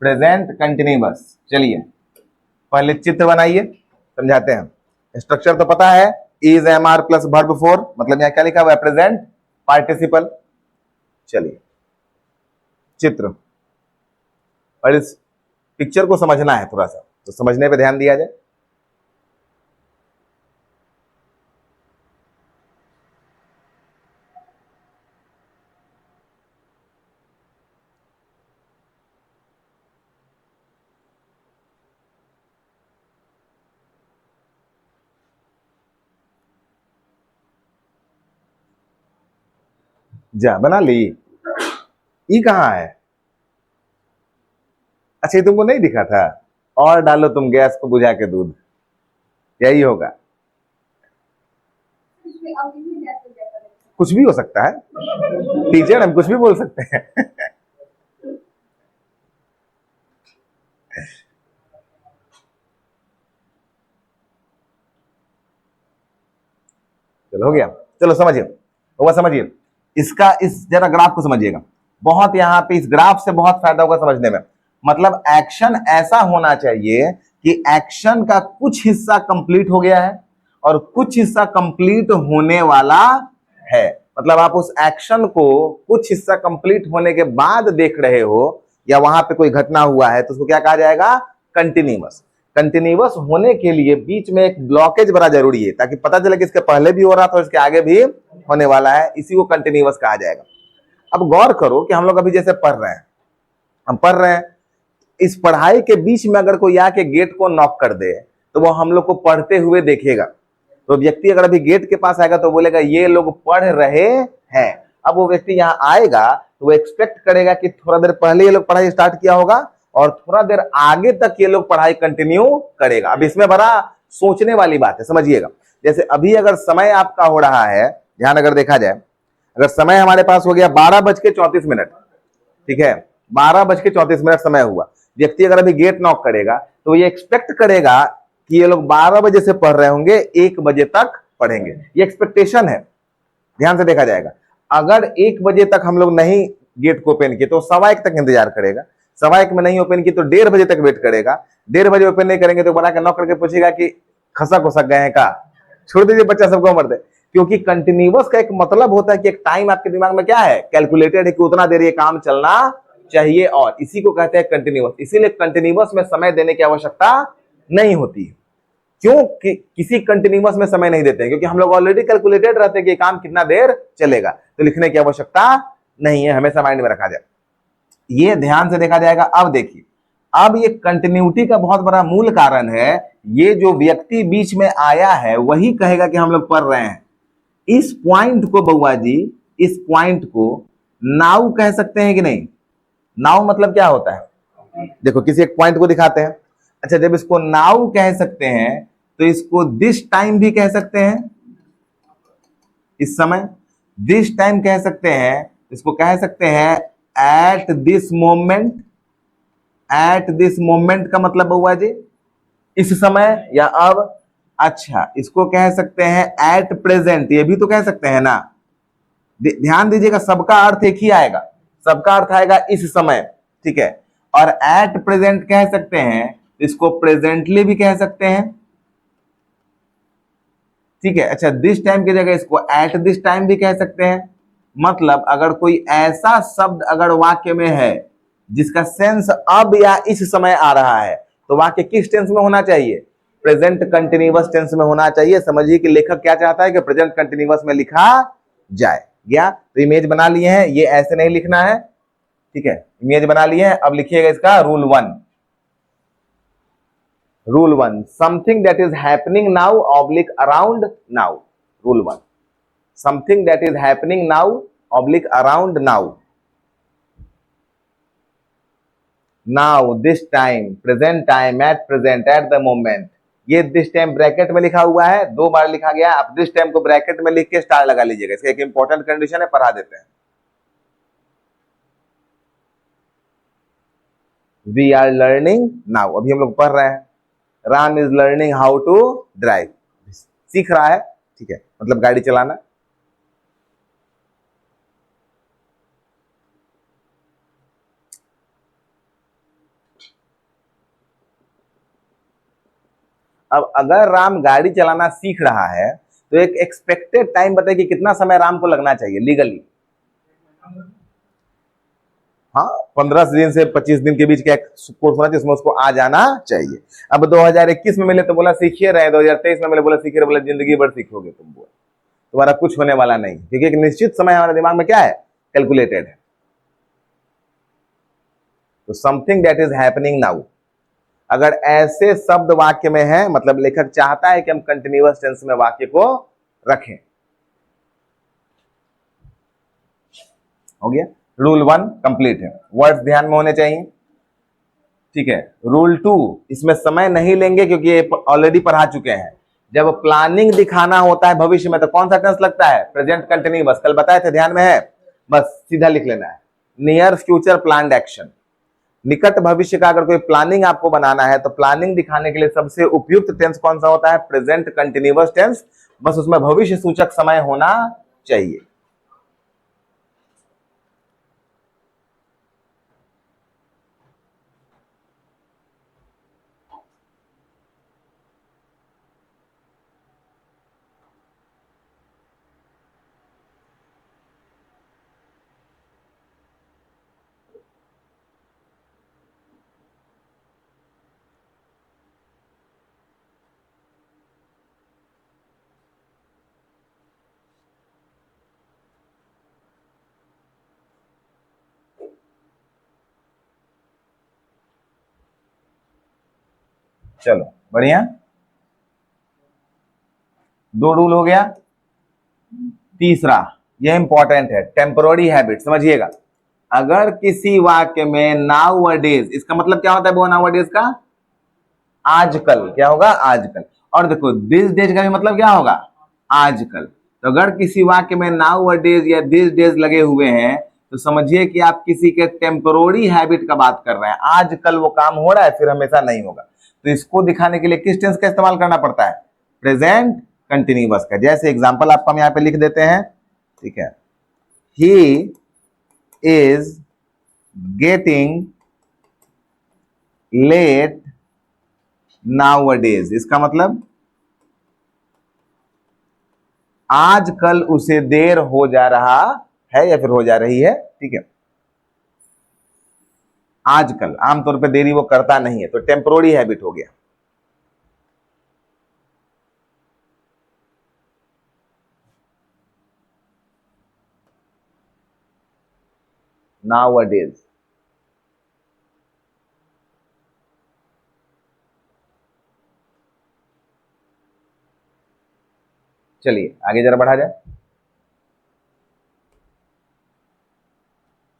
Present continuous. चलिए पहले चित्र बनाइए, समझाते हैं। स्ट्रक्चर तो पता है, is am are plus verb four, मतलब यहाँ क्या लिखा हुआ है, प्रेजेंट पार्टिसिपल। चलिए चित्र, और इस पिक्चर को समझना है थोड़ा सा, तो समझने पे ध्यान दिया जाए। जा बना ली, ई कहाँ है? अच्छा ये तुमको नहीं दिखा था? और डालो तुम गैस को बुझा के दूध, यही होगा। कुछ भी हो सकता है टीचर, हम कुछ भी बोल सकते हैं। चलो हो गया, चलो समझिए, होगा समझिए इसका, इस जरा ग्राफ को समझिएगा। बहुत यहाँ पे इस ग्राफ से बहुत फायदा होगा समझने में। मतलब एक्शन ऐसा होना चाहिए कि एक्शन का कुछ हिस्सा कंप्लीट हो गया है और कुछ हिस्सा कंप्लीट होने वाला है। मतलब आप उस एक्शन को कुछ हिस्सा कंप्लीट होने के बाद देख रहे हो, या वहां पे कोई घटना हुआ है, तो उसको क्या कहा जाएगा, कंटिन्यूअस। कंटिन्यूअस होने के लिए बीच में एक ब्लॉकेज बड़ा जरूरी है, ताकि पता चले कि इसके पहले भी हो रहा था और इसके आगे भी होने वाला है, इसी को कंटिन्यूअस कहा जाएगा। अब गौर करो कि हम लोग अभी जैसे पढ़ रहे हैं, हम पढ़ रहे हैं, इस पढ़ाई के बीच में अगर कोई आके गेट को नॉक कर दे तो वो हम लोग को पढ़ते हुए देखेगा। तो व्यक्ति अगर अभी गेट के पास आएगा तो बोलेगा ये लोग पढ़ रहे हैं। अब वो व्यक्ति यहाँ आएगा तो वो एक्सपेक्ट करेगा कि थोड़ा देर पहले ये लोग पढ़ाई स्टार्ट किया होगा और थोड़ा देर आगे तक ये लोग पढ़ाई कंटिन्यू करेगा। अब इसमें बड़ा सोचने वाली बात है, समझिएगा। जैसे अभी अगर समय आपका हो रहा है, ध्यान अगर देखा जाए, अगर समय हमारे पास हो गया 12:34, ठीक है, 12:34 समय हुआ, व्यक्ति अगर अभी गेट नॉक करेगा तो ये एक्सपेक्ट करेगा कि ये लोग 12 बजे से पढ़ रहे होंगे, 1 बजे तक पढ़ेंगे, ये एक्सपेक्टेशन है। ध्यान से देखा जाएगा, अगर 1 बजे तक हम लोग नहीं गेट को ओपन किए तो 1:15 तक इंतजार करेगा, 1:15 में नहीं ओपन की तो 1:30 बजे तक वेट करेगा, 1:30 बजे ओपन नहीं करेंगे तो बना के नॉक करके पूछेगा कि खसक उसक गए हैं का, छोड़ दीजिए बच्चा सबको मर दे। क्योंकि कंटिन्यूअस का एक मतलब होता है कि एक टाइम आपके दिमाग में क्या है, कैलकुलेटेड है कि उतना देर ये काम चलना चाहिए, और इसी को कहते हैं कंटिन्यूअस। इसीलिए कंटिन्यूअस में समय देने की आवश्यकता नहीं होती है। क्यों किसी कंटिन्यूअस में समय नहीं देते हैं? क्योंकि हम लोग ऑलरेडी कैलकुलेटेड रहते हैं कि काम कितना देर चलेगा, तो लिखने की आवश्यकता नहीं है, हमेशा माइंड में रखा जाए। ये ध्यान से देखा जाएगा। अब देखिए, अब ये कंटिन्यूटी का बहुत बड़ा मूल कारण है, ये जो व्यक्ति बीच में आया है वही कहेगा कि हम लोग पढ़ रहे हैं। इस पॉइंट को बउआ जी, इस पॉइंट को नाउ कह सकते हैं कि नहीं? नाउ मतलब क्या होता है, देखो किसी एक पॉइंट को दिखाते हैं। अच्छा, जब इसको नाउ कह सकते हैं तो इसको दिस टाइम भी कह सकते हैं, इस समय दिस टाइम कह सकते हैं, इसको कह सकते हैं at this moment. At this moment का मतलब बउआ जी इस समय या अब। अच्छा, इसको कह सकते हैं एट प्रेजेंट, ये भी तो कह सकते हैं ना। ध्यान दीजिएगा, सबका अर्थ एक ही आएगा, सबका अर्थ आएगा इस समय, ठीक है। और एट प्रेजेंट कह सकते हैं, इसको प्रेजेंटली भी कह सकते हैं, ठीक है। अच्छा, दिस टाइम की जगह इसको एट दिस टाइम भी कह सकते हैं। मतलब अगर कोई ऐसा शब्द अगर वाक्य में है जिसका सेंस अब या इस समय आ रहा है, तो वाक्य किस टेंस में होना चाहिए? प्रेजेंट कंटिन्यूअस टेंस में होना चाहिए। समझिए कि लेखक क्या चाहता है कि प्रेजेंट कंटिन्यूअस में लिखा जाए। गया? तो इमेज बना लिए हैं, ये ऐसे नहीं लिखना है, ठीक है। इमेज बना लिए हैं, अब लिखिएगा इसका rule 1। Rule 1, something that is happening now oblique around now. Rule 1, something that is happening now oblique around now. Now, this time, present time, at present, at the moment. ये दिस टाइम ब्रैकेट में लिखा हुआ है, 2 बार लिखा गया। आप this time को bracket में लिख के स्टार लगा लीजिएगा, इसका एक इंपॉर्टेंट कंडीशन है, पढ़ा देते हैं। वी आर लर्निंग नाउ, अभी हम लोग पढ़ रहे हैं। Ram is learning how to drive, सीख रहा है, ठीक है, मतलब गाड़ी चलाना। अब अगर राम गाड़ी चलाना सीख रहा है तो एक एक्सपेक्टेड टाइम बताइए कि कितना समय राम को लगना चाहिए लीगली। हाँ, 15 दिन से 25 दिन के बीच का कोर्स होना चाहिए, जिसमें उसको आ जाना चाहिए। अब 2021 में मिले तो बोला सीखिए रहे, 2023 में मिले बोला सीखिए रहे, बोला जिंदगी भर सीखोगे तुम, बोला तुम्हारा कुछ होने वाला नहीं, क्योंकि एक निश्चित समय हमारे दिमाग में क्या है, कैलकुलेटेड है। तो something that is happening now, अगर ऐसे शब्द वाक्य में है, मतलब लेखक चाहता है कि हम कंटिन्यूअस टेंस में वाक्य को रखें। हो गया, रूल 1 कंप्लीट है, वर्ड्स ध्यान में होने चाहिए। ठीक है, रूल 2, इसमें समय नहीं लेंगे क्योंकि ये ऑलरेडी पढ़ा चुके हैं। जब प्लानिंग दिखाना होता है भविष्य में तो कौन सा टेंस लगता है, प्रेजेंट कंटिन्यूअस, कल बताए थे, ध्यान में है, बस सीधा लिख लेना है, नियर फ्यूचर प्लान्ड एक्शन। निकट भविष्य का अगर कोई प्लानिंग आपको बनाना है तो प्लानिंग दिखाने के लिए सबसे उपयुक्त टेंस कौन सा होता है, प्रेजेंट कंटिन्यूअस टेंस, बस उसमें भविष्य सूचक समय होना चाहिए। चलो बढ़िया, 2 रूल हो गया। तीसरा, यह इंपॉर्टेंट है, टेम्पररी हैबिट, समझिएगा। अगर किसी वाक्य में नाउअडेज, इसका मतलब क्या होता है वो नाउअडेज का, आजकल, क्या होगा, आजकल। और देखो दिस डेज का भी मतलब क्या होगा, आजकल। तो अगर किसी वाक्य में नाउअडेज या दिस डेज लगे हुए हैं तो समझिए कि आप किसी के टेम्पररी हैबिट का बात कर रहे हैं, आजकल वो काम हो रहा है, फिर हमेशा नहीं होगा। तो इसको दिखाने के लिए किस टेंस का इस्तेमाल करना पड़ता है, प्रेजेंट कंटिन्यूअस का। जैसे एग्जांपल आपको हम यहां पे लिख देते हैं, ठीक है, he is getting late nowadays, इसका मतलब आजकल उसे देर हो जा रहा है या फिर हो जा रही है। ठीक है, आजकल, आमतौर पे देरी वो करता नहीं है, तो टेम्पररी हैबिट हो गया। नाउअडेज, चलिए आगे जरा बढ़ा जाए।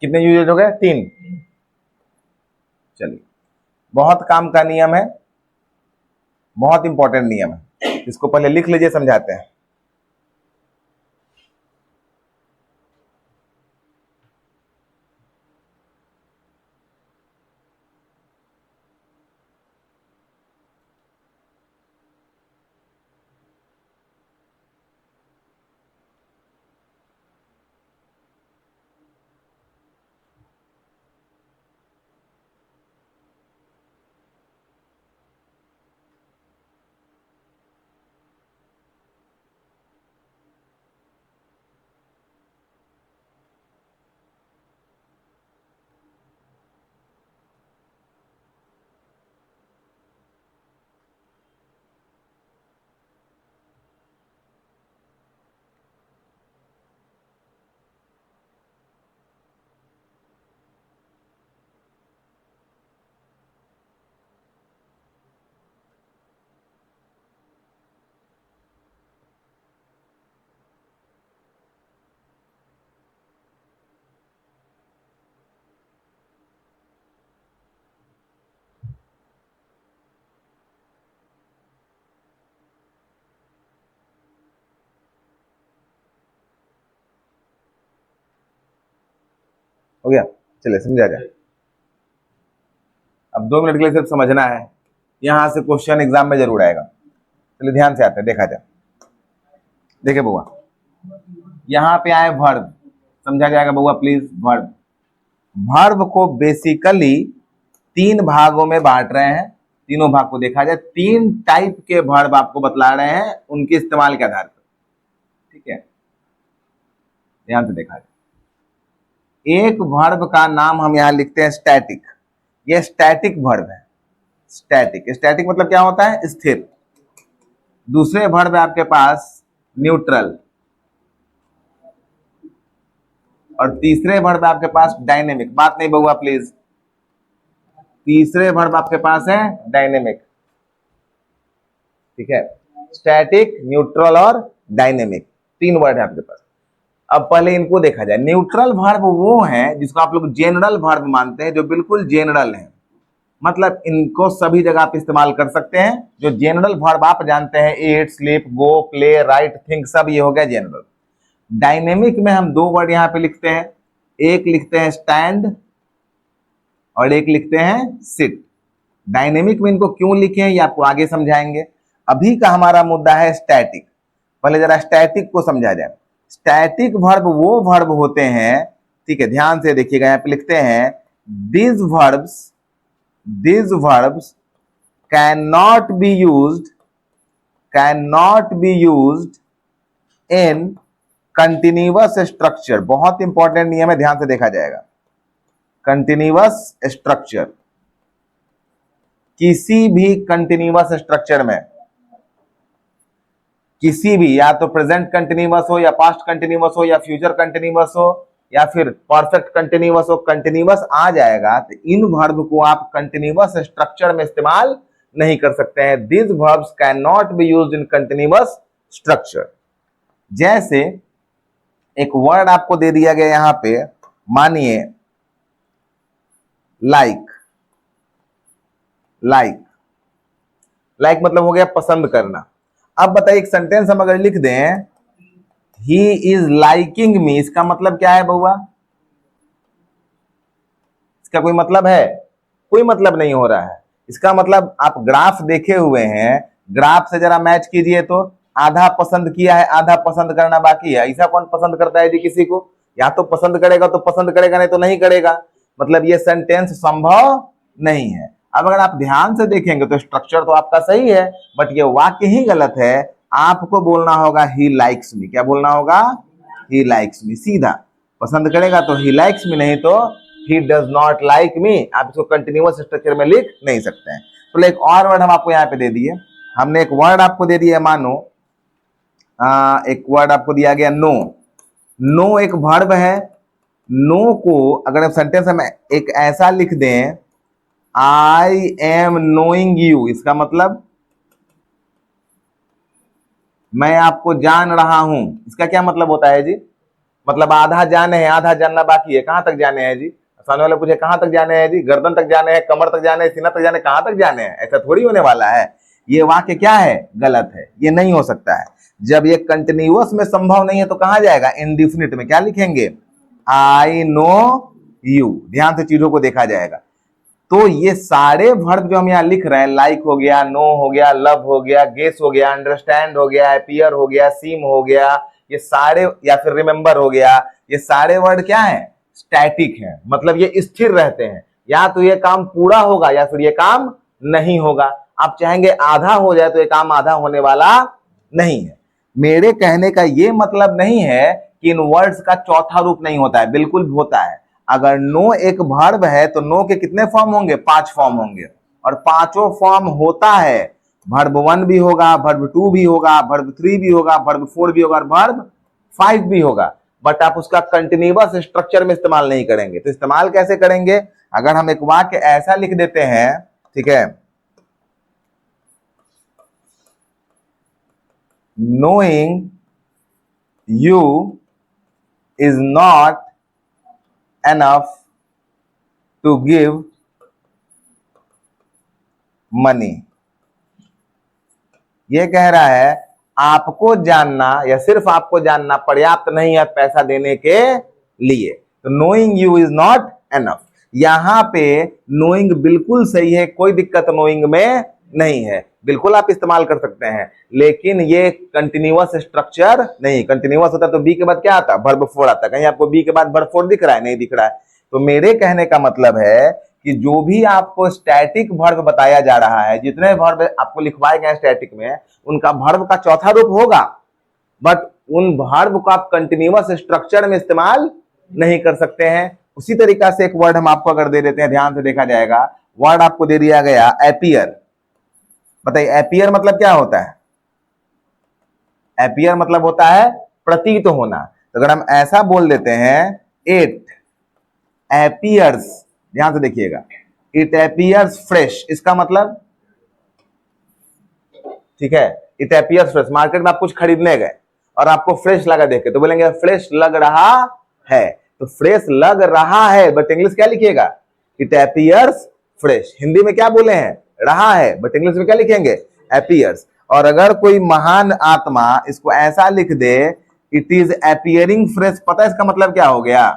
कितने यूजेज हो गए, 3। चलिए, बहुत काम का नियम है, बहुत इंपॉर्टेंट नियम है, इसको पहले लिख लीजिए, समझाते हैं। हो गया, चलिए समझा जाए। अब 2 मिनट के लिए सिर्फ समझना है, यहां से क्वेश्चन एग्जाम में जरूर आएगा। चलिए ध्यान से आते हैं, देखा जाए। देखिए बउआ, यहां पे आए वर्ब, समझा जाएगा बउआ प्लीज। वर्ब को बेसिकली 3 भागों में बांट रहे हैं, तीनों भाग को देखा जाए, 3 टाइप के वर्ब आपको बतला रहे हैं उनके इस्तेमाल के आधार पर, ठीक है, ध्यान से देखा जाए। एक वर्ब का नाम हम यहां लिखते हैं स्टैटिक, ये स्टैटिक वर्ब है। स्टैटिक, स्टैटिक मतलब क्या होता है? स्थिर। दूसरे वर्ब है आपके पास न्यूट्रल, और तीसरे वर्ब आपके पास डायनेमिक। बात नहीं बहुआ प्लीज, तीसरे वर्ब आपके पास है डायनेमिक, ठीक है। स्टैटिक, न्यूट्रल और डायनेमिक, 3 वर्ड है आपके पास। अब पहले इनको देखा जाए। न्यूट्रल वर्ब वो है जिसको आप लोग जनरल वर्ब मानते हैं, जो बिल्कुल जनरल है, मतलब इनको सभी जगह आप इस्तेमाल कर सकते हैं। जो जनरल वर्ब आप जानते हैं, ईट, स्लीप, गो, प्ले, राइट, थिंक, सब ये हो गया जनरल। डायनेमिक में हम 2 वर्ड यहां पे लिखते हैं, एक लिखते हैं स्टैंड और एक लिखते हैं सिट। डायनेमिक में इनको क्यों लिखे हैं ये आपको आगे समझाएंगे। अभी का हमारा मुद्दा है स्टैटिक। पहले जरा स्टैटिक को समझा जाए। स्टैटिक वर्ब वो वर्ब होते हैं, ठीक है, ध्यान से देखिएगा, यहां पे लिखते हैं these verbs cannot be used in continuous structure। बहुत इंपॉर्टेंट नियम है, ध्यान से देखा जाएगा। कंटिन्यूअस स्ट्रक्चर, किसी भी कंटिन्यूअस स्ट्रक्चर में, किसी भी, या तो प्रेजेंट कंटिन्यूअस हो, या पास्ट कंटिन्यूअस हो, या फ्यूचर कंटिन्यूअस हो, या फिर परफेक्ट कंटिन्यूअस हो, कंटिन्यूअस आ जाएगा तो इन वर्ब को आप कंटिन्यूअस स्ट्रक्चर में इस्तेमाल नहीं कर सकते हैं। This verbs can not be used in continuous structure. जैसे एक वर्ड आपको दे दिया गया यहां पे, मानिए लाइक। लाइक मतलब हो गया पसंद करना। अब बताइए, एक सेंटेंस हम अगर लिख दें ही इज लाइकिंग मी, इसका मतलब क्या है बउआ? इसका कोई मतलब है? कोई मतलब नहीं हो रहा है। इसका मतलब आप ग्राफ देखे हुए हैं, ग्राफ से जरा मैच कीजिए तो आधा पसंद किया है, आधा पसंद करना बाकी है। ऐसा कौन पसंद करता है जी किसी को? या तो पसंद करेगा तो पसंद करेगा, नहीं तो नहीं करेगा। मतलब ये सेंटेंस संभव नहीं है। अब अगर आप ध्यान से देखेंगे तो स्ट्रक्चर तो आपका सही है, बट ये वाक्य ही गलत है। आपको बोलना होगा ही लाइक्स मी। क्या बोलना होगा? He likes me. सीधा पसंद करेगा तो ही लाइक्स मी, नहीं तो he does not like me. आप इसको कंटिन्यूअस स्ट्रक्चर में लिख नहीं सकते हैं। तो एक और वर्ड हम आपको यहाँ पे दे दिए। हमने एक वर्ड आपको दे दिया, मानो एक वर्ड आपको दिया गया नो। नो एक वर्ब है। नो को अगर आप सेंटेंस में एक ऐसा लिख दें, आई एम नोइंग यू, इसका मतलब मैं आपको जान रहा हूं। इसका क्या मतलब होता है जी? मतलब आधा जाने हैं, आधा जानना बाकी है। कहां तक जाने हैं जी? सामने वाले पूछे कहां तक जाने हैं जी? गर्दन तक जाने हैं, कमर तक जाने हैं, सीना तक जाने, कहां तक जाने हैं? ऐसा थोड़ी होने वाला है। ये वाक्य क्या है? गलत है, ये नहीं हो सकता है। जब ये कंटिन्यूअस में संभव नहीं है तो कहां जाएगा? इंडिफिनिट में। क्या लिखेंगे? I know you. ध्यान से चीजों को देखा जाएगा। तो ये सारे वर्ब जो हम यहाँ लिख रहे हैं, लाइक हो गया, नो हो गया, लव हो गया, गेस हो गया, अंडरस्टैंड हो गया, अपीयर हो गया, सीम हो गया, ये सारे, या फिर रिमेंबर हो गया, ये सारे वर्ड क्या है? स्टैटिक है। मतलब ये स्थिर रहते हैं। या तो ये काम पूरा होगा या फिर ये काम नहीं होगा। आप चाहेंगे आधा हो जाए तो ये काम आधा होने वाला नहीं है। मेरे कहने का ये मतलब नहीं है कि इन वर्ड्स का चौथा रूप नहीं होता है, बिल्कुल होता है। अगर नो एक वर्ब है तो नो के कितने फॉर्म होंगे? 5 फॉर्म होंगे, और 5 फॉर्म होता है। वर्ब 1 भी होगा, वर्ब 2 भी होगा, वर्ब 3 भी होगा, वर्ब 4 भी होगा, और वर्ब 5 भी होगा। बट आप उसका कंटिन्यूअस स्ट्रक्चर में इस्तेमाल नहीं करेंगे। तो इस्तेमाल कैसे करेंगे? अगर हम एक वाक्य ऐसा लिख देते हैं, ठीक है, knowing you is not enough to give money। ये कह रहा है आपको जानना, या सिर्फ आपको जानना पर्याप्त नहीं है पैसा देने के लिए। तो knowing you is not enough। यहां पे knowing बिल्कुल सही है, कोई दिक्कत knowing में नहीं है, बिल्कुल आप इस्तेमाल कर सकते हैं। लेकिन ये कंटिन्यूअस स्ट्रक्चर नहीं। कंटिन्यूअस होता तो बी के बाद क्या आता? वर्ब 4 आता। कहीं आपको बी के बाद वर्ब 4 दिख रहा है? नहीं दिख रहा है। तो मेरे कहने का मतलब है कि जो भी आपको स्टैटिक वर्ब बताया जा रहा है, जितने वर्ब आपको लिखवाए गए स्टैटिक में, उनका वर्ब का चौथा रूप होगा, बट उन वर्ब को आप कंटिन्यूअस स्ट्रक्चर में इस्तेमाल नहीं कर सकते हैं। उसी तरीका से एक वर्ड हम आपको अगर दे देते हैं, ध्यान से देखा जाएगा, वर्ड आपको दे दिया गया एपियर। बताइए एपियर मतलब क्या होता है? एपियर मतलब होता है प्रतीत होना। तो अगर हम ऐसा बोल देते हैं, इट एपियर्स, ध्यान से देखिएगा, इट एपियर्स फ्रेश, इसका मतलब, ठीक है, इट एपियर्स फ्रेश, मार्केट में आप कुछ खरीदने गए और आपको फ्रेश लगा देख के, तो बोलेंगे फ्रेश लग रहा है। तो फ्रेश लग रहा है, बट इंग्लिश क्या लिखिएगा? It appears fresh. हिंदी में क्या बोले हैं? रहा है, बट इंग्लिश में क्या लिखेंगे? एपियर्स। और अगर कोई महान आत्मा इसको ऐसा लिख दे, इट इज एपियरिंग फ्रेश, पता है इसका मतलब क्या हो गया?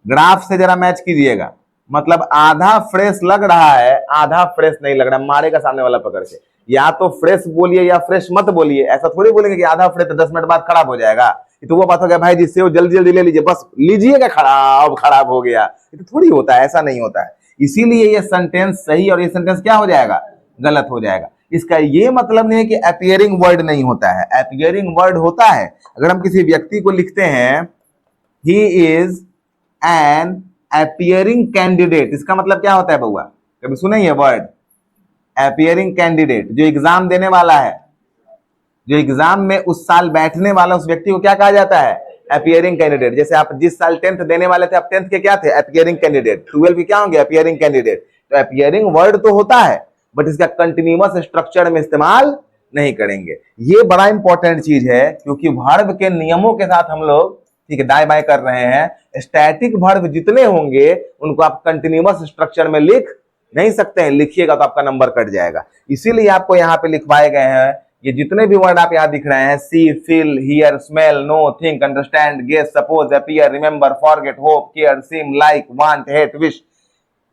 ग्राफ से जरा मैच कीजिएगा, मतलब आधा फ्रेश लग रहा है, आधा फ्रेश नहीं लग रहा, मारेगा सामने वाला पकड़ के। या तो फ्रेश बोलिए या फ्रेश मत बोलिए, ऐसा थोड़ी बोलेंगे कि आधा फ्रेश 10 मिनट बाद खराब हो जाएगा। ये तो वो बात हो गया भाई जी, सेव जल्दी जल्दी ले लीजिए, बस लीजिएगा, खराब हो गया, ये तो थोड़ी होता है, ऐसा नहीं होता है। इसीलिए ये सेंटेंस सही और ये सेंटेंस क्या हो जाएगा? गलत हो जाएगा। इसका ये मतलब नहीं है कि अपीयरिंग वर्ड नहीं होता है, अपीयरिंग वर्ड होता है। अगर हम किसी व्यक्ति को लिखते हैं he is an appearing candidate, इसका मतलब क्या होता है बउआ? कभी सुने ये वर्ड अपीयरिंग कैंडिडेट? जो एग्जाम देने वाला है, जो एग्जाम में उस साल बैठने वाला उस व्यक्ति को क्या कहा जाता है? Appearing candidate. जैसे आप जिस साल 10th देने वाले थे, आप 10th के क्या थे? Appearing candidate. 12th के क्या होंगे? Appearing candidate. तो अपीयरिंग वर्ड तो होता है, बट इसका कंटिन्यूअस स्ट्रक्चर में इस्तेमाल नहीं करेंगे। ये बड़ा इंपॉर्टेंट चीज है, क्योंकि वर्ब के नियमों के साथ हम लोग, ठीक है, दाएं बाएं कर रहे हैं। स्टैटिक वर्ब जितने होंगे उनको आप कंटिन्यूअस स्ट्रक्चर में लिख नहीं सकते हैं, लिखिएगा तो आपका नंबर कट जाएगा। इसीलिए आपको यहाँ पे लिखवाए गए हैं ये जितने भी वर्ड आप यहाँ दिख रहे हैं, see, feel, hear, smell, know, think, understand, guess, suppose, appear, remember, forget, hope, care, seem, like, want, hate, wish.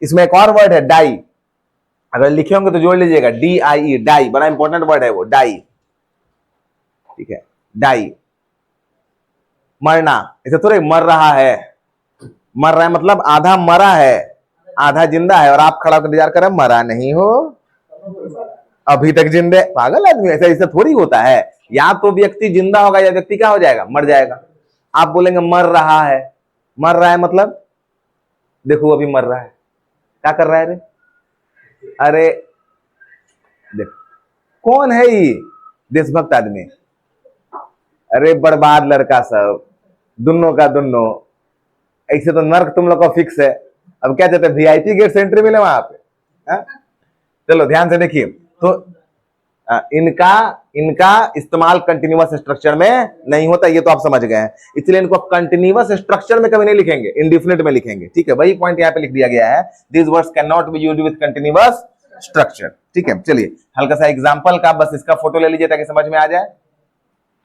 इसमें एक और वर्ड है डाई, अगर लिखे होंगे तो जोड़ लीजिएगा, DIE, डाई, बड़ा इंपॉर्टेंट वर्ड है वो, डाई, ठीक है, डाई। मरना, इसे थोड़े मर रहा है, मर रहा है मतलब आधा मरा है, आधा जिंदा है, और आप खड़ा होकर इंतजार कर रहे, मरा नहीं हो, अभी तक जिंदे। पागल आदमी, ऐसा ऐसा थोड़ी होता है। या तो व्यक्ति जिंदा होगा या व्यक्ति क्या हो जाएगा? मर जाएगा। आप बोलेंगे मर रहा है, मर रहा है मतलब देखो अभी मर रहा है, क्या कर रहा है रे? अरे देखो कौन है ये देशभक्त आदमी? अरे बर्बाद लड़का सब, दुन्नो का दुन्नो। ऐसे तो नर्क तुम लोग का फिक्स है, अब क्या चाहते हैं? VIP गेट से एंट्री मिले वहां पे? चलो ध्यान से देखिए, तो इनका इस्तेमाल कंटिन्यूअस स्ट्रक्चर में नहीं होता, ये तो आप समझ गए हैं। इसलिए इनको कंटिन्यूअस स्ट्रक्चर में कभी नहीं लिखेंगे, इंडिफिनिट में लिखेंगे, ठीक है। वही पॉइंट यहाँ पे लिख दिया गया है, this words can not be used with continuous structure, ठीक है। चलिए हल्का सा एग्जांपल का बस इसका फोटो ले लीजिए ताकि समझ में आ जाए,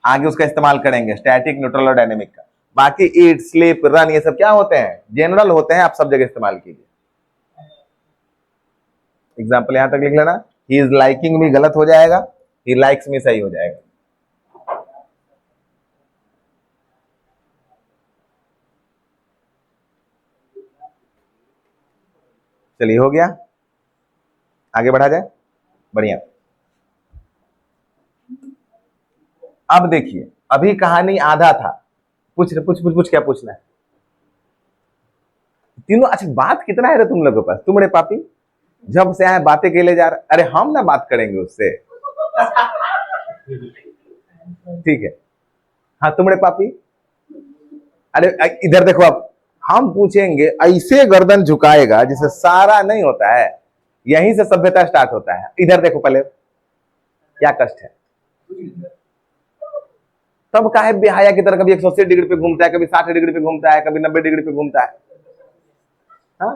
आगे उसका इस्तेमाल करेंगे, स्टैटिक, न्यूट्रल और डायनेमिक का। बाकी ईट, स्लीप, रन, ये सब क्या होते हैं? जनरल होते हैं, आप सब जगह इस्तेमाल कीजिए। एग्जाम्पल यहां तक लिख लेना, ही इज लाइकिंग मी गलत हो जाएगा, ही लाइक्स मी सही हो जाएगा। चलिए हो गया, आगे बढ़ा जाए, बढ़िया। अब देखिए, अभी कहानी आधा था, पूछ क्या पूछना है तीनों? अच्छा बात कितना है रे तुम लोगों के पास? तुम रे पापी जब से आए बातें के ले जा रहे, अरे हम ना बात करेंगे उससे, ठीक है। हाँ तुमरे पापी, अरे इधर देखो, अब हम पूछेंगे, ऐसे गर्दन झुकाएगा जिसे सारा नहीं होता है, यहीं से सभ्यता स्टार्ट होता है। इधर देखो पहले, क्या कष्ट है। तब काहे बेहाया की तरह कभी 180 डिग्री पे घूमता है, कभी 60 डिग्री पे घूमता है, कभी 90 डिग्री पे घूमता है। हाँ?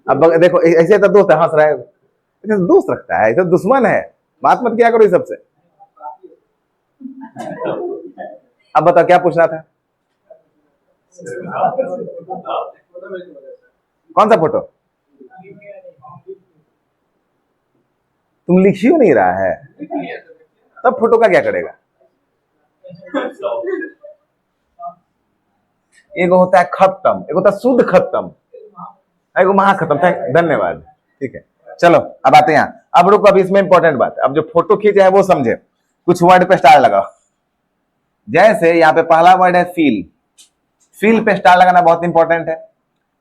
अब देखो ऐसे तो दोस्त हंस रहा है, ऐसे दोस्त रखता है, ऐसे दुश्मन है, बात मत किया करो इस सबसे। अब बताओ क्या पूछना था? कौन सा फोटो? तुम लिख ही नहीं रहा है, तब फोटो का क्या करेगा? एक होता है खत्म, एक होता है शुद्ध खत्म। अरे वहां खत्म था, धन्यवाद। ठीक है, चलो अब आते हैं यहाँ। अब रुको, अब इसमें इंपॉर्टेंट बात, अब जो फोटो खींचे है वो समझे। कुछ वर्ड पे स्टार लगाओ। जैसे यहाँ पे पहला वर्ड है फील, फील पे स्टार लगाना बहुत इंपॉर्टेंट है।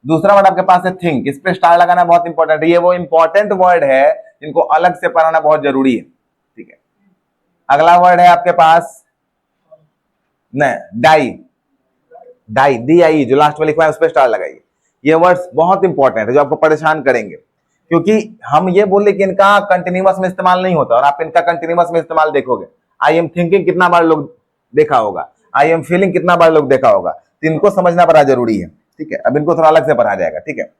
दूसरा वर्ड आपके पास है थिंक, इस पे स्टार लगाना बहुत इंपॉर्टेंट है। ये वो इंपॉर्टेंट वर्ड है जिनको अलग से पढ़ाना बहुत जरूरी है। ठीक है, अगला वर्ड है आपके पास नहीं, डाई, डाई डी आई, जो लास्ट में लिखा है उस पर स्टार लगाइए। ये वर्ड्स बहुत इंपॉर्टेंट है जो आपको परेशान करेंगे, क्योंकि हम ये बोले कि इनका कंटिन्यूअस में इस्तेमाल नहीं होता, और आप इनका कंटिन्यूअस में इस्तेमाल देखोगे। आई एम थिंकिंग कितना बार लोग देखा होगा, आई एम फीलिंग कितना बार लोग देखा होगा, तो इनको समझना बड़ा जरूरी है। ठीक है, अब इनको थोड़ा अलग से पढ़ा जाएगा। ठीक है,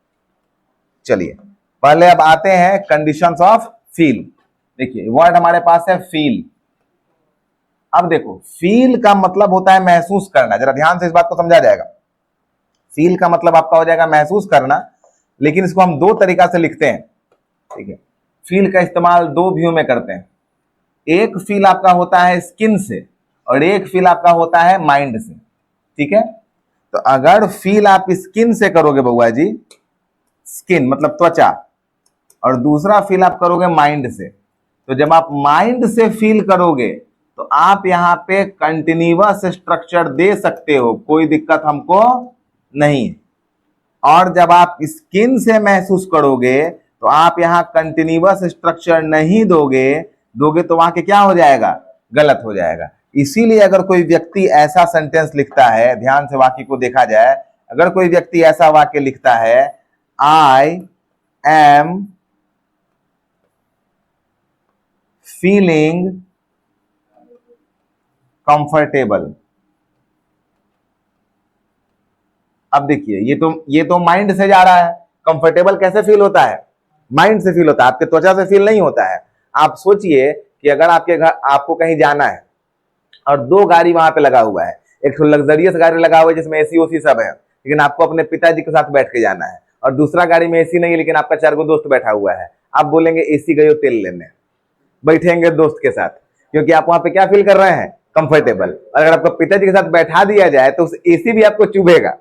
चलिए पहले अब आते हैं कंडीशंस ऑफ फील। देखिए वर्ड हमारे पास है फील। अब देखो, फील का मतलब होता है महसूस करना। जरा ध्यान से इस बात को समझा जाएगा। फील का मतलब आपका हो जाएगा महसूस करना, लेकिन इसको हम दो तरीका से लिखते हैं। ठीक है, फील का इस्तेमाल दो व्यू में करते हैं। एक फील आपका होता है स्किन से, और एक फील आपका होता है माइंड से। ठीक है, तो अगर फील आप स्किन से करोगे बउआ जी, स्किन मतलब त्वचा, और दूसरा फील आप करोगे माइंड से, तो जब आप माइंड से फील करोगे तो आप यहां पे कंटिन्यूअस स्ट्रक्चर दे सकते हो, कोई दिक्कत हमको नहीं। और जब आप स्किन से महसूस करोगे तो आप यहां कंटिन्यूअस स्ट्रक्चर नहीं दोगे तो वहां के क्या हो जाएगा, गलत हो जाएगा। इसीलिए अगर कोई व्यक्ति ऐसा सेंटेंस लिखता है, ध्यान से वाक्य को देखा जाए, अगर कोई व्यक्ति ऐसा वाक्य लिखता है, आई एम फीलिंग कंफर्टेबल। अब देखिए, ये तो माइंड से जा रहा है। कंफर्टेबल कैसे फील होता है, माइंड से फील होता है, आपके त्वचा से फील नहीं होता है। आप सोचिए कि अगर आपके घर, आपको कहीं जाना है और दो गाड़ी वहां पे लगा हुआ है, एक तो लग्जरियस गाड़ी लगा हुआ है जिसमें एसी ओसी सब है, लेकिन आपको अपने पिताजी के साथ बैठ के जाना है, और दूसरा गाड़ी में एसी नहीं है लेकिन आपका 4 दोस्त बैठा हुआ है। आप बोलेंगे एसी गए हो तेल लेने, बैठेंगे दोस्त के साथ, क्योंकि आप वहां पे क्या फील कर रहे हैं, कंफर्टेबल। अगर आपको पिताजी के साथ बैठा दिया जाए तो उस एसी भी आपको चुभेगा,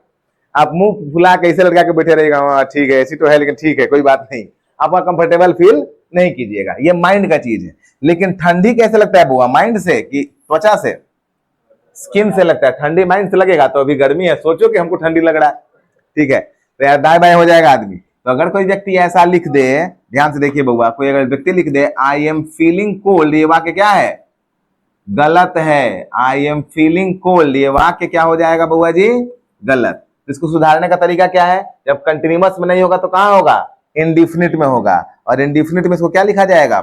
आप मुंह फुला के ऐसे लगा के बैठे रहेगा, ठीक है एसी तो है लेकिन ठीक है कोई बात नहीं, आप वहां कंफर्टेबल फील नहीं कीजिएगा। ये माइंड का चीज है। लेकिन ठंडी कैसे लगता है बुआ, माइंड से कि त्वचा से, स्किन से लगता है। ठंडी माइंड से लगेगा तो अभी गर्मी है, सोचो कि हमको ठंडी लग रहा है। ठीक है, तो यार दाएं बाएं हो जाएगा आदमी। तो अगर कोई व्यक्ति ऐसा लिख दे, ध्यान से देखिए बउआ, कोई अगर व्यक्ति लिख दे आई एम फीलिंग कोल्ड, ये वाक्य क्या है, गलत है। आई एम फीलिंग कोल्ड ये वाक्य क्या हो जाएगा बउआ जी, गलत। इसको सुधारने का तरीका क्या है, जब कंटिन्यूअस में नहीं होगा तो कहां होगा, इंडिफिनिट में होगा, और इंडिफिनिट में इसको क्या लिखा जाएगा,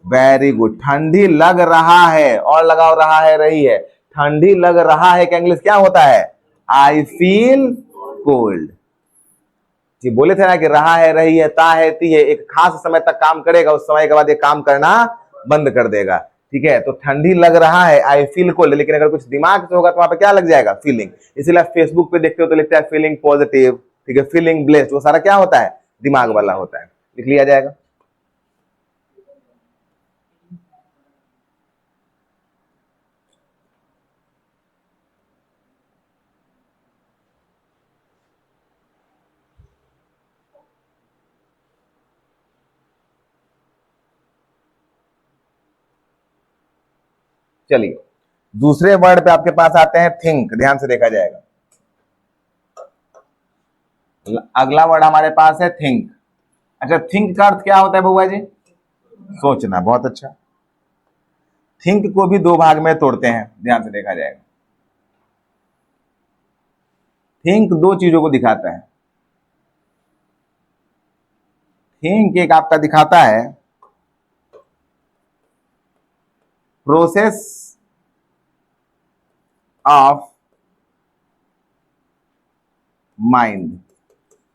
वेरी गुड। ठंडी लग रहा है, और लगाओ रहा है रही है, ठंडी लग रहा है का इंग्लिश क्या होता है, आई फील कोल्ड। जी बोले थे ना कि रहा है, रही है, ता है, ती है, एक खास समय तक काम करेगा, उस समय के बाद ये काम करना बंद कर देगा। ठीक है, तो ठंडी लग रहा है, आई फील कोल्ड, लेकिन अगर कुछ दिमाग से होगा तो वहां पे क्या लग जाएगा, फीलिंग। इसीलिए आप फेसबुक पे देखते हो तो लिखता है फीलिंग पॉजिटिव, ठीक है, फीलिंग ब्लेस्ड, वो सारा क्या होता है, दिमाग वाला होता है। लिख लिया जाएगा। चलिए दूसरे वर्ड पे आपके पास आते हैं थिंक, ध्यान से देखा जाएगा। अगला वर्ड हमारे पास है थिंक। अच्छा, थिंक का अर्थ क्या होता है बउआ जी, सोचना। बहुत अच्छा। थिंक को भी दो भाग में तोड़ते हैं, ध्यान से देखा जाएगा। थिंक दो चीजों को दिखाता है। थिंक एक आपका दिखाता है प्रोसेस ऑफ माइंड।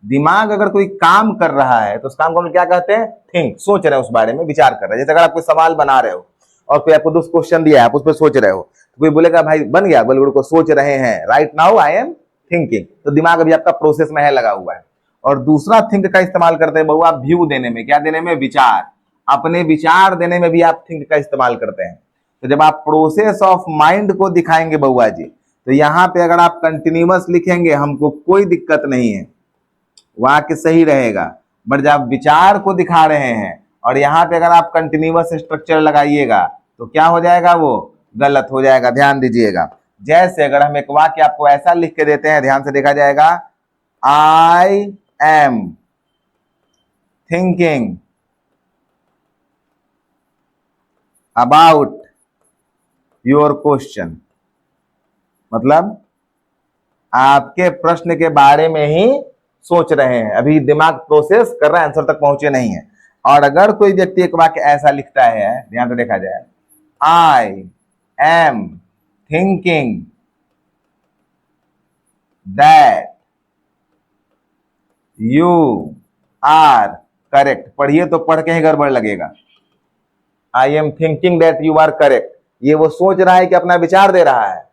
दिमाग अगर कोई काम कर रहा है तो उस काम को हम क्या कहते हैं, थिंक, सोच रहे हैं, उस बारे में विचार कर रहे हैं। जैसे अगर आप कोई सवाल बना रहे हो और कोई आपको 2 क्वेश्चन दिया है, आप उस पर सोच रहे हो, तो कोई बोलेगा भाई बन गया, बोले को सोच रहे हैं, right now I am thinking, तो दिमाग अभी आपका प्रोसेस में है, लगा हुआ है। और दूसरा थिंक का इस्तेमाल करते हैं बहुआ व्यू देने में, क्या देने में, विचार, अपने विचार देने में भी आप थिंक का इस्तेमाल करते हैं। तो जब आप प्रोसेस ऑफ माइंड को दिखाएंगे बहुआ जी, तो यहां पे अगर आप कंटिन्यूअस लिखेंगे हमको कोई दिक्कत नहीं है, वाक्य सही रहेगा। बट जब आप विचार को दिखा रहे हैं और यहाँ पे अगर आप कंटिन्यूअस स्ट्रक्चर लगाइएगा तो क्या हो जाएगा, वो गलत हो जाएगा। ध्यान दीजिएगा, जैसे अगर हम एक वाक्य आपको ऐसा लिख के देते हैं, ध्यान से देखा जाएगा, आई am thinking about your question, मतलब आपके प्रश्न के बारे में ही सोच रहे हैं, अभी दिमाग प्रोसेस कर रहा है, आंसर तक पहुंचे नहीं है। और अगर कोई व्यक्ति एक वाक्य ऐसा लिखता है, ध्यान से देखा जाए, I am thinking that you are correct, पढ़िए तो पढ़ के ही गड़बड़ लगेगा। I am thinking that you are correct, ये वो सोच रहा है कि अपना विचार दे रहा है,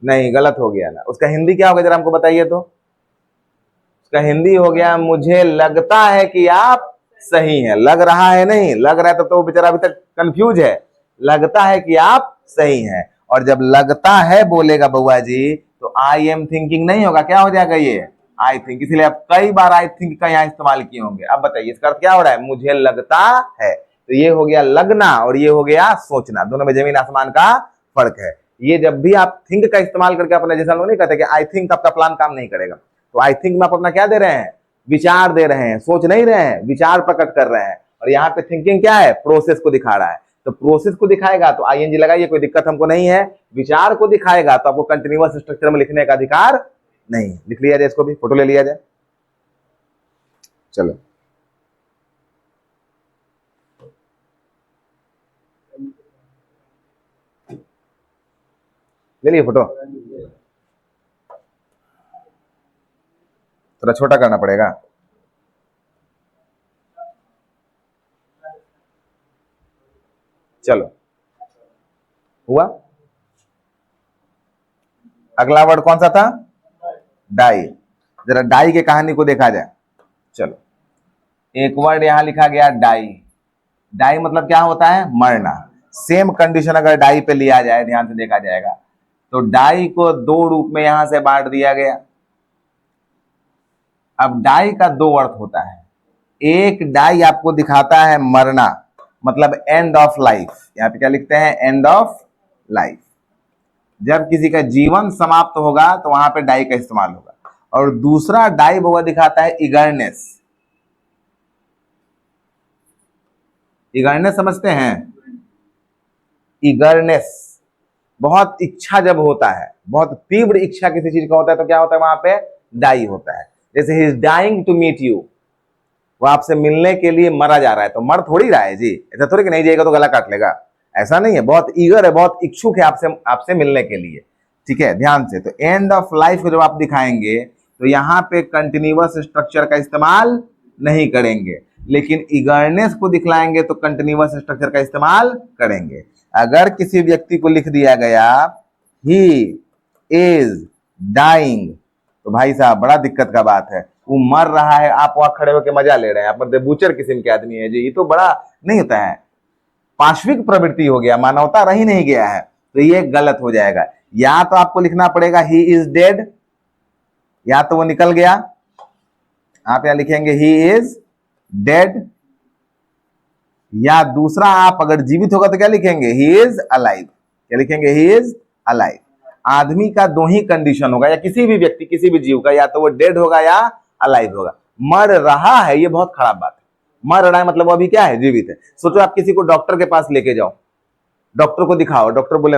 नहीं, गलत हो गया ना। उसका हिंदी क्या होगा, जरा हमको बताइए तो। उसका हिंदी हो गया, मुझे लगता है कि आप सही हैं। लग रहा है नहीं, लग रहा है तो वो बेचारा अभी तक कंफ्यूज है। लगता है कि आप सही हैं, और जब लगता है बोलेगा बउआ जी तो आई एम थिंकिंग नहीं होगा, क्या हो जाएगा, ये आई थिंक। इसलिए आप कई बार आई थिंक का यहाँ इस्तेमाल किए होंगे। अब बताइए इसका अर्थ क्या हो रहा है, मुझे लगता है। तो ये हो गया लगना और ये हो गया सोचना, दोनों में जमीन आसमान का फर्क है। ये जब भी आप थिंक का इस्तेमाल करके अपने जैसा लोग नहीं कहते कि आई थिंक, आपका प्लान काम नहीं करेगा। तो आई थिंक में आप अपना क्या दे रहे हैं, विचार दे रहे हैं, सोच नहीं रहे हैं, विचार प्रकट कर रहे हैं। और यहाँ पे थिंकिंग क्या है, प्रोसेस को दिखा रहा है। तो प्रोसेस को दिखाएगा तो आईएनजी लगाइए, कोई दिक्कत हमको नहीं है। विचार को दिखाएगा तो आपको कंटिन्यूअस स्ट्रक्चर में लिखने का अधिकार नहीं। लिख लिया जाए, इसको भी फोटो ले लिया जाए। चलो ले लिए फोटो, थोड़ा छोटा करना पड़ेगा। चलो हुआ। अगला वर्ड कौन सा था, डाई। जरा डाई के कहानी को देखा जाए। चलो, एक वर्ड यहां लिखा गया डाई। डाई मतलब क्या होता है, मरना। सेम कंडीशन अगर डाई पे लिया जाए, ध्यान से देखा जाएगा, तो डाई को दो रूप में यहां से बांट दिया गया। अब डाई का दो अर्थ होता है। एक डाई आपको दिखाता है मरना, मतलब एंड ऑफ लाइफ। यहां पे क्या लिखते हैं, एंड ऑफ लाइफ। जब किसी का जीवन समाप्त होगा तो वहां पे डाई का इस्तेमाल होगा। और दूसरा डाई वो दिखाता है ईगरनेस। ईगरनेस समझते हैं, ईगरनेस, बहुत इच्छा जब होता है, बहुत तीव्र इच्छा किसी चीज का होता है तो क्या होता है, वहां पे डाई होता है। जैसे he is dying to meet you, वो आपसे मिलने के लिए मरा जा रहा है। तो मर थोड़ी रहा है जी, ऐसा थोड़ी कि नहीं जाएगा तो गला काट लेगा, ऐसा नहीं है। बहुत ईगर है, बहुत इच्छुक है आपसे मिलने के लिए। ठीक है, ध्यान से। तो एंड ऑफ लाइफ को जब आप दिखाएंगे तो यहाँ पे कंटिन्यूअस स्ट्रक्चर का इस्तेमाल नहीं करेंगे, लेकिन ईगरनेस को दिखलाएंगे तो कंटिन्यूअस स्ट्रक्चर का इस्तेमाल करेंगे। अगर किसी व्यक्ति को लिख दिया गया ही इज डाइंग, तो भाई साहब बड़ा दिक्कत का बात है। वो मर रहा है, आप वहां खड़े होकर मजा ले रहे हैं, आप मतलब बूचर किस्म के आदमी है जी, ये तो बड़ा नहीं होता है, पाश्विक प्रवृत्ति हो गया, मानवता रही नहीं गया है। तो ये गलत हो जाएगा। या तो आपको लिखना पड़ेगा ही इज डेड, या तो वो निकल गया, आप यहां लिखेंगे ही इज डेड। या दूसरा, आप अगर जीवित होगा तो क्या लिखेंगे, ही इज अलाइव। क्या लिखेंगे, ही इज अलाइव। आदमी का दो ही कंडीशन होगा, या किसी भी व्यक्ति, किसी भी जीव का, या तो वो डेड होगा या अलाइव होगा। मर रहा है ये बहुत खराब बात है। मर रहा है मतलब वो अभी क्या है, जीवित है। सोचो आप किसी को डॉक्टर के पास लेके जाओ, डॉक्टर को दिखाओ, डॉक्टर बोले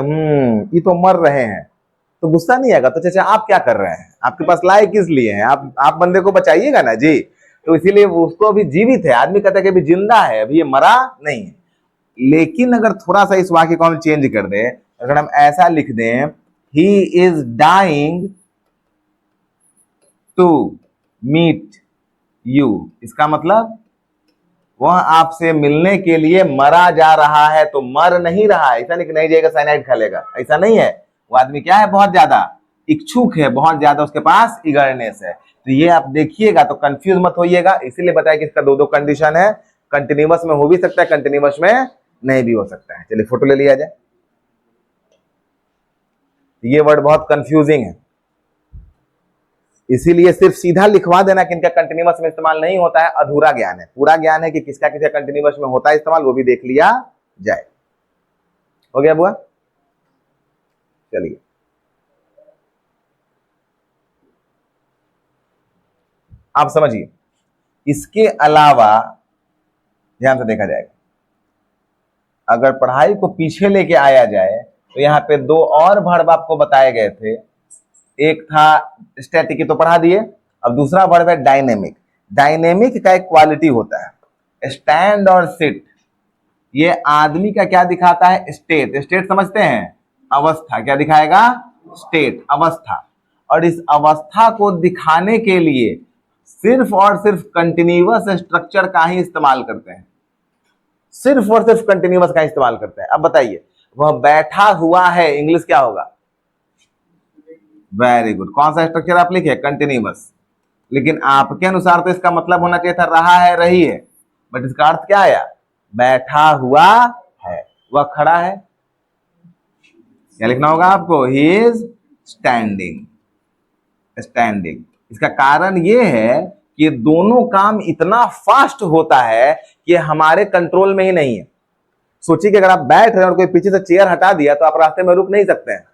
ये तो मर रहे हैं, तो गुस्सा नहीं आएगा, तो चाचा आप क्या कर रहे हैं, आपके पास लाए किस लिए हैं, आप बंदे को बचाइएगा ना जी। तो इसीलिए उसको अभी जीवित है, आदमी कहता है कि अभी जिंदा है, अभी ये मरा नहीं है। लेकिन अगर थोड़ा सा इस वाक्य को हम चेंज कर दें, अगर हम ऐसा लिख दें, he is dying to meet you, इसका मतलब वह आपसे मिलने के लिए मरा जा रहा है। तो मर नहीं रहा है, ऐसा नहीं कि नहीं जाएगा साइनाइड खा लेगा, ऐसा नहीं है। वो आदमी क्या है, बहुत ज्यादा इच्छुक है, बहुत ज्यादा उसके पास ईगरनेस है। तो ये आप देखिएगा तो कंफ्यूज मत होइएगा, इसीलिए बताया कि इसका दो दो कंडीशन है। कंटिन्यूअस में हो भी सकता है, कंटिन्यूअस में नहीं भी हो सकता है। चलिए फोटो ले लिया जाए। ये वर्ड बहुत कंफ्यूजिंग है। इसीलिए सिर्फ सीधा लिखवा देना कि इनका कंटिन्यूअस में इस्तेमाल नहीं होता है अधूरा ज्ञान है, पूरा ज्ञान है कि किसका किसका कंटिन्यूअस में होता है इस्तेमाल, वो भी देख लिया जाए। हो गया बुआ? चलिए आप समझिए, इसके अलावा ध्यान से देखा जाएगा, अगर पढ़ाई को पीछे लेके आया जाए तो यहाँ पे दो और वर्ब आपको बताए गए थे। एक था स्टैटिक, तो पढ़ा दिए। अब दूसरा वर्ब है डायनेमिक। डायनेमिक का एक क्वालिटी होता है, स्टैंड और सिट। ये आदमी का क्या दिखाता है? स्टेट। स्टेट समझते हैं? अवस्था। क्या दिखाएगा? स्टेट, अवस्था। और इस अवस्था को दिखाने के लिए सिर्फ और सिर्फ कंटिन्यूअस स्ट्रक्चर का ही इस्तेमाल करते हैं, सिर्फ और सिर्फ कंटिन्यूअस का इस्तेमाल करते हैं। अब बताइए, वह बैठा हुआ है, इंग्लिश क्या होगा? Very good. कौन सा स्ट्रक्चर आप लिखे? कंटिन्यूअस। लेकिन आपके अनुसार तो इसका मतलब होना चाहिए था रहा है, रही है, बट इसका अर्थ क्या आया? बैठा हुआ है, वह खड़ा है। क्या लिखना होगा आपको? He is standing. स्टैंडिंग। इसका कारण यह है कि दोनों काम इतना फास्ट होता है कि हमारे कंट्रोल में ही नहीं है। सोचिए कि अगर आप बैठ रहे हैं और कोई पीछे से चेयर हटा दिया तो आप रास्ते में रुक नहीं सकते हैं,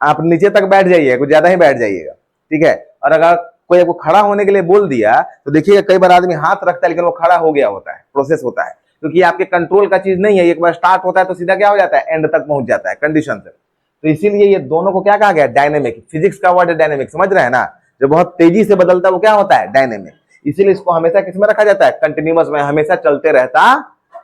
आप नीचे तक बैठ जाइए, कुछ ज्यादा ही बैठ जाइएगा, ठीक है। और अगर कोई आपको खड़ा होने के लिए बोल दिया तो देखिएगा कई बार आदमी हाथ रखता है लेकिन वो खड़ा हो गया होता है, प्रोसेस होता है, क्योंकि आपके कंट्रोल का चीज नहीं है। एक बार स्टार्ट होता है तो सीधा क्या हो जाता है? एंड तक पहुंच जाता है कंडीशन से। तो इसीलिए ये दोनों को क्या कहा गया? डायनेमिक। फिजिक्स का वर्ड है डायनेमिक, समझ रहे हैं ना? जो बहुत तेजी से बदलता है वो क्या होता है? डायनेमिक। इसीलिए इसको हमेशा किसमें रखा जाता है? कंटिन्यूअस में, हमेशा चलते रहता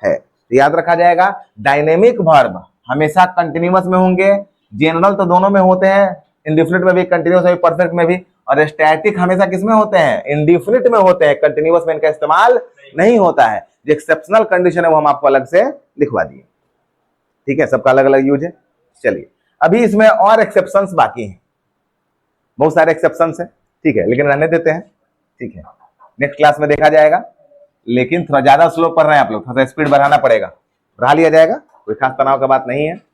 है। तो याद रखा जाएगा, डायनेमिक वर्ब हमेशा कंटिन्यूअस में होंगे। जनरल तो दोनों में होते हैं, इंडिफिनिट में भी, कंटिन्यूअस में भी, परफेक्ट में भी। और स्टैटिक हमेशा किसमें होते हैं? इंडिफिनिट में होते हैं, कंटिन्यूअस में इनका इस्तेमाल नहीं होता है। जो एक्सेप्शनल कंडीशन है वो हम आपको अलग से लिखवा दिए, ठीक है। सबका अलग अलग यूज है। चलिए, अभी इसमें और एक्सेप्शंस बाकी हैं, बहुत सारे एक्सेप्शंस हैं, ठीक है, लेकिन रहने देते हैं, ठीक है, नेक्स्ट क्लास में देखा जाएगा। लेकिन थोड़ा ज्यादा स्लो पढ़ रहे हैं आप लोग, थोड़ा सा स्पीड बढ़ाना पड़ेगा, बढ़ा लिया जाएगा, कोई खास तनाव का बात नहीं है।